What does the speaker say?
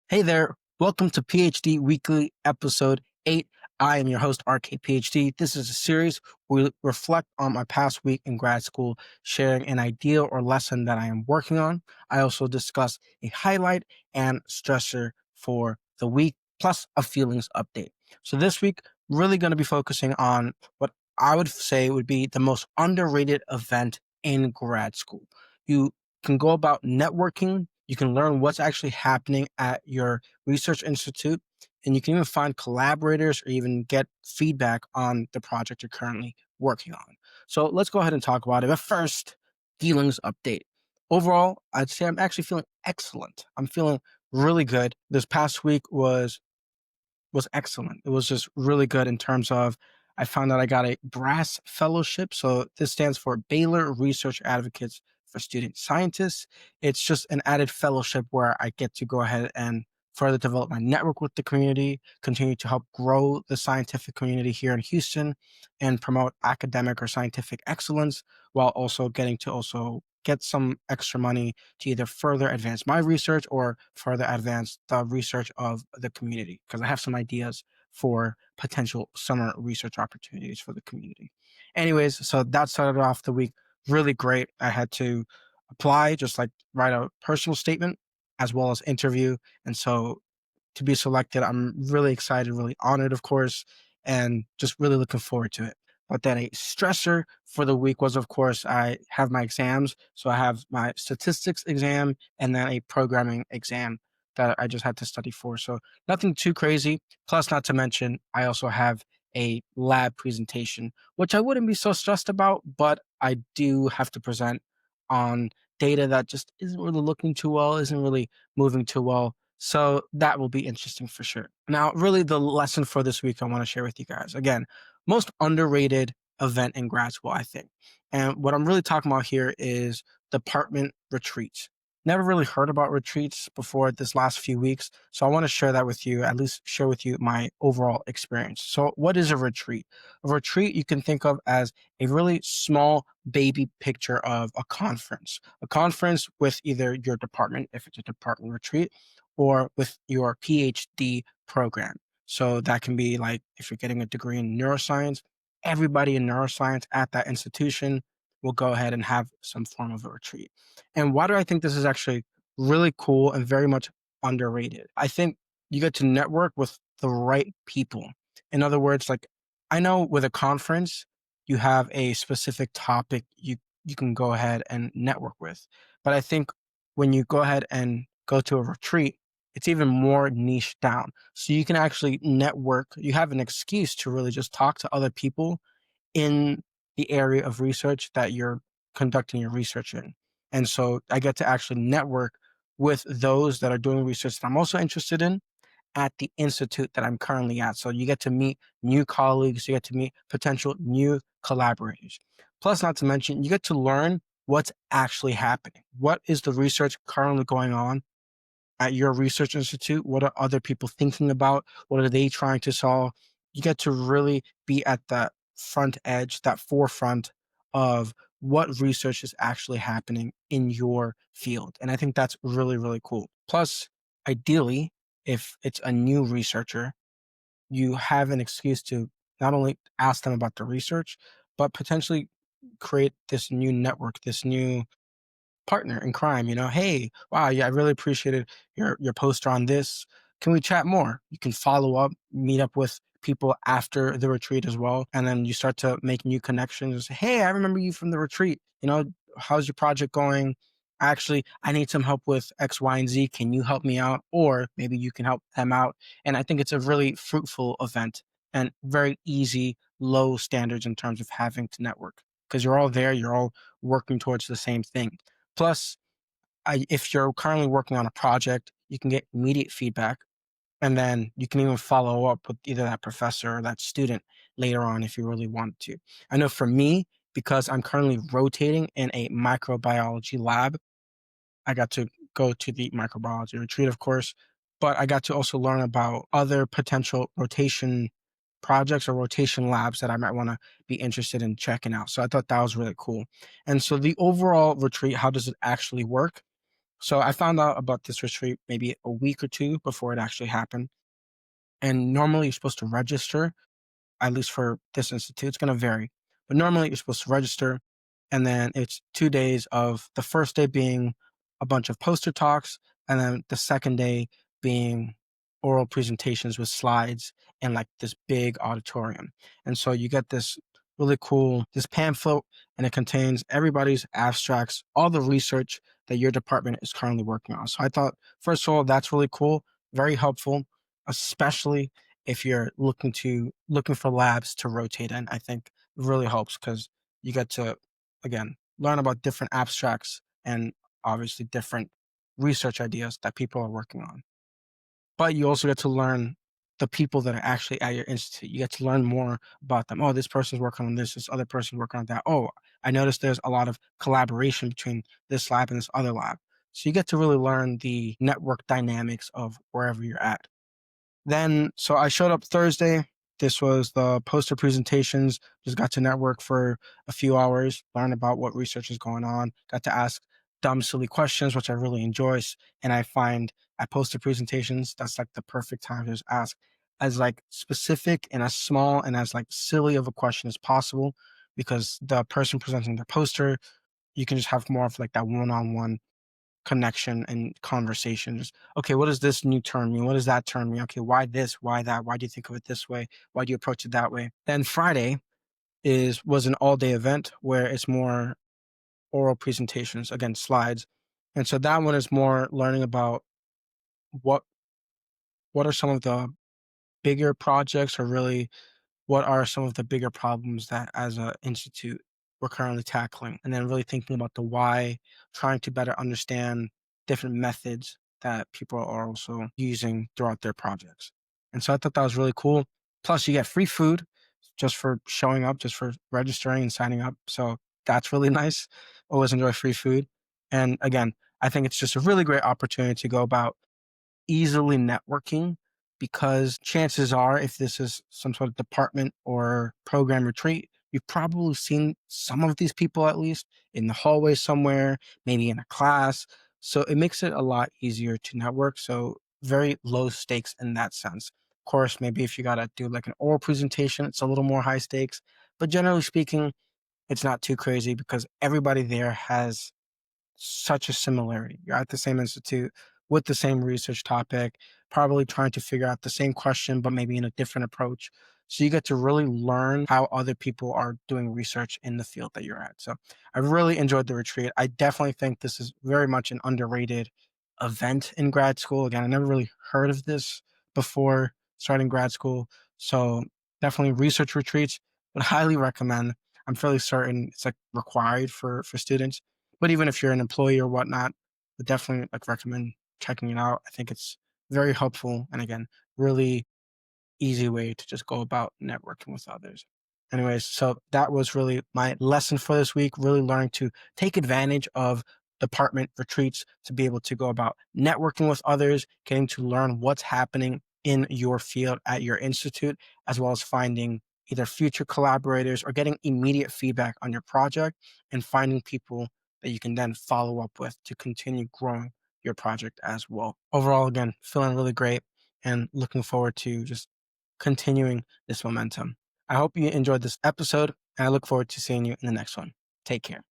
Hey there, welcome to PhD Weekly Episode 8. I am your host, RKPhD. This is a series where we reflect on my past week in grad school, sharing an idea or lesson that I am working on. I also discuss a highlight and stressor for the week, plus a feelings update. So this week, really going to be focusing on what I would say would be the most underrated event in grad school. You can go about networking. You can learn what's actually happening at your research institute, and you can even find collaborators or even get feedback on the project you're currently working on. So let's go ahead and talk about it. But first, feelings update. Overall, I'd say I'm actually feeling excellent. I'm feeling really good. This past week was excellent. It was just really good in terms of I found out I got a BRASS fellowship. So this stands for Baylor Research Advocates for Student Scientists. It's just an added fellowship where I get to go ahead and further develop my network with the community, continue to help grow the scientific community here in Houston, and promote academic or scientific excellence while also getting to also get some extra money to either further advance my research or further advance the research of the community because I have some ideas for potential summer research opportunities for the community. Anyways, so that started off the week really great. I had to apply, just like write a personal statement as well as interview. And so to be selected, I'm really excited, really honored, of course, and just really looking forward to it. But then a stressor for the week was, of course, I have my exams. So I have my statistics exam and then a programming exam that I just had to study for. So nothing too crazy. Plus, not to mention, I also have a lab presentation, which I wouldn't be so stressed about, but I do have to present on data that just isn't really looking too well, isn't really moving too well. So that will be interesting for sure. Now, really, the lesson for this week I want to share with you guys again, most underrated event in grad school, I think. And what I'm really talking about here is department retreats. Never really heard about retreats before this last few weeks. So I want to share that with you, at least share with you my overall experience. So, what is a retreat? A retreat you can think of as a really small baby picture of a conference with either your department, if it's a department retreat, or with your PhD program. So that can be like if you're getting a degree in neuroscience, everybody in neuroscience at that institution will go ahead and have some form of a retreat. And why do I think this is actually really cool and very much underrated? I think you get to network with the right people. In other words, like I know with a conference, you have a specific topic you can go ahead and network with. But I think when you go ahead and go to a retreat, it's even more niche down. So you can actually network. You have an excuse to really just talk to other people in the area of research that you're conducting your research in. And so I get to actually network with those that are doing research that I'm also interested in at the institute that I'm currently at. So you get to meet new colleagues, you get to meet potential new collaborators. Plus, not to mention, you get to learn what's actually happening. What is the research currently going on at your research institute? What are other people thinking about? What are they trying to solve? You get to really be at that front edge, that forefront of what research is actually happening in your field. And I think that's really, really cool. Plus, ideally, if it's a new researcher, you have an excuse to not only ask them about the research, but potentially create this new network, this new partner in crime, hey, wow, yeah, I really appreciated your poster on this. Can we chat more? You can follow up, meet up with people after the retreat as well. And then you start to make new connections. Hey, I remember you from the retreat. How's your project going? Actually, I need some help with X, Y, and Z. Can you help me out? Or maybe you can help them out. And I think it's a really fruitful event and very easy, low standards in terms of having to network because you're all there, you're all working towards the same thing. Plus, if you're currently working on a project, you can get immediate feedback, and then you can even follow up with either that professor or that student later on if you really want to. I know for me, because I'm currently rotating in a microbiology lab, I got to go to the microbiology retreat, of course, but I got to also learn about other potential rotation projects or rotation labs that I might want to be interested in checking out. So I thought that was really cool. And so the overall retreat, how does it actually work? So I found out about this retreat maybe a week or two before it actually happened. And normally you're supposed to register, at least for this institute. It's going to vary, but normally you're supposed to register. And then it's 2 days of the first day being a bunch of poster talks, and then the second day being oral presentations with slides in like this big auditorium. And so you get this really cool, this pamphlet, and it contains everybody's abstracts, all the research that your department is currently working on. So I thought, first of all, that's really cool, very helpful, especially if you're looking for labs to rotate in. I think it really helps because you get to, again, learn about different abstracts and obviously different research ideas that people are working on. But you also get to learn the people that are actually at your institute. You get to learn more about them. Oh, this person's working on this other person's working on that. Oh, I noticed there's a lot of collaboration between this lab and this other lab. So you get to really learn the network dynamics of wherever you're at. Then, so I showed up Thursday. This was the poster presentations. Just got to network for a few hours, learn about what research is going on. Got to ask dumb, silly questions, which I really enjoy. And I find at poster presentations, that's like the perfect time to just ask as like specific and as small and as like silly of a question as possible, because the person presenting their poster, you can just have more of like that one-on-one connection and conversations. Okay, what does this new term mean? What does that term mean? Okay, why this? Why that? Why do you think of it this way? Why do you approach it that way? Then Friday was an all-day event where it's more oral presentations, again, slides. And so that one is more learning about what what are some of the bigger projects, or really what are some of the bigger problems that as an institute we're currently tackling, and then really thinking about the why, trying to better understand different methods that people are also using throughout their projects. And so I thought that was really cool. Plus you get free food just for showing up, just for registering and signing up. So that's really nice. Always enjoy free food. And again, I think it's just a really great opportunity to go about easily networking, because chances are, if this is some sort of department or program retreat, you've probably seen some of these people at least in the hallway somewhere, maybe in a class. So it makes it a lot easier to network. So very low stakes in that sense. Of course, maybe if you got to do like an oral presentation, it's a little more high stakes. But generally speaking, it's not too crazy because everybody there has such a similarity. You're at the same institute with the same research topic, probably trying to figure out the same question, but maybe in a different approach. So you get to really learn how other people are doing research in the field that you're at. So I really enjoyed the retreat. I definitely think this is very much an underrated event in grad school. Again, I never really heard of this before starting grad school. So definitely research retreats would highly recommend. I'm fairly certain it's like required for students. But even if you're an employee or whatnot, would definitely like recommend checking it out. I think it's very helpful, and again, really easy way to just go about networking with others. Anyways, so that was really my lesson for this week, really learning to take advantage of department retreats to be able to go about networking with others, getting to learn what's happening in your field at your institute, as well as finding either future collaborators or getting immediate feedback on your project, and finding people that you can then follow up with to continue growing your project as well. Overall, again, feeling really great and looking forward to just continuing this momentum. I hope you enjoyed this episode, and I look forward to seeing you in the next one. Take care.